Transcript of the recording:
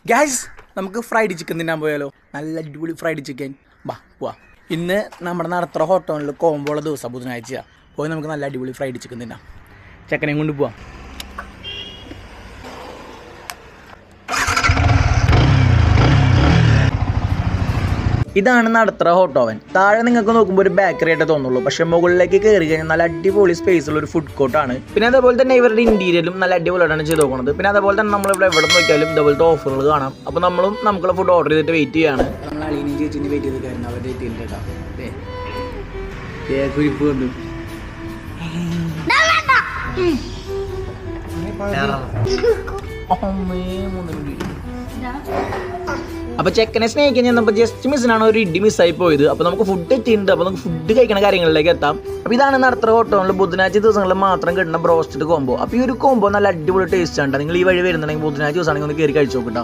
Guys നമുക്ക് fried chicken തിന്നാൻ പോയാലോ? നല്ല അടിപൊളി ഫ്രൈഡ് ചിക്കൻ. വാ പോവാ. ഇന്ന് നമ്മുടെ നടത്തുന്ന ഹോട്ടലിൽ കോമ്പോള ദിവസം ബുധനാഴ്ച പോയി നമുക്ക് നല്ല അടിപൊളി ഫ്രൈഡ് ചിക്കൻ തിന്നാം. ചെക്കനെയും കൊണ്ട് പോവാം. ഇതാണ് നടത്തുന്ന ഹോട്ടോവൻ. താഴെ നിങ്ങൾക്ക് നോക്കുമ്പോൾ ഒരു ബേക്കറി ആയിട്ട് തോന്നുള്ളൂ, പക്ഷെ മുകളിലേക്ക് കയറി കഴിഞ്ഞാൽ നല്ല അടിപൊളി സ്പേസ് ഉള്ള ഒരു ഫുഡ് കോർട്ടാണ്. പിന്നെ അതേപോലെ തന്നെ ഇവരുടെ ഇന്റീരിയലും നല്ല അടിപൊളിയായിട്ടാണ് ചെയ്ത് നോക്കുന്നത്. പിന്നെ അതേപോലെ തന്നെ നമ്മളിവിടെ എവിടെ നോക്കിയാലും ഇതുപോലത്തെ ഓഫറുകൾ കാണാം. അപ്പോൾ നമ്മളും നമുക്കുള്ള ഫുഡ് ഓർഡർ ചെയ്തിട്ട് വെയിറ്റ് ചെയ്യാണ്. നമ്മൾ അളീനി ചേച്ചിന് വെയിറ്റ് ചെയ്ത് കഴിഞ്ഞാൽ അവരുടെ അപ്പോൾ ചെക്കനെ സ്നേഹിക്കാൻ ചെന്നപ്പോൾ ജസ്റ്റ് മിസ്സിനാണ് ഒരു ഇഡ്ഡി മിസ്സായി പോയത്. അപ്പോൾ നമുക്ക് ഫുഡ് എത്തിയിട്ടുണ്ട്. അപ്പോൾ നമുക്ക് ഫുഡ് കഴിക്കുന്ന കാര്യങ്ങളിലേക്ക് എത്താം. അപ്പോൾ ഇതാണ് നടത്തുന്ന ഹോട്ടലിൽ ബുധനാഴ്ച ദിവസങ്ങളിൽ മാത്രം കിട്ടുന്ന ബ്രോസ്റ്റഡ് കോംബോ. അപ്പോൾ ഈ ഒരു കോംബോ നല്ല അടിപൊളി ടേസ്റ്റ് ആണ്. നിങ്ങൾ ഈ വഴി വരുന്നുണ്ടെങ്കിൽ ബുധനാഴ്ച ദിവസമാണെങ്കിൽ ഒന്ന് കയറി കഴിച്ചു നോക്കട്ടോ.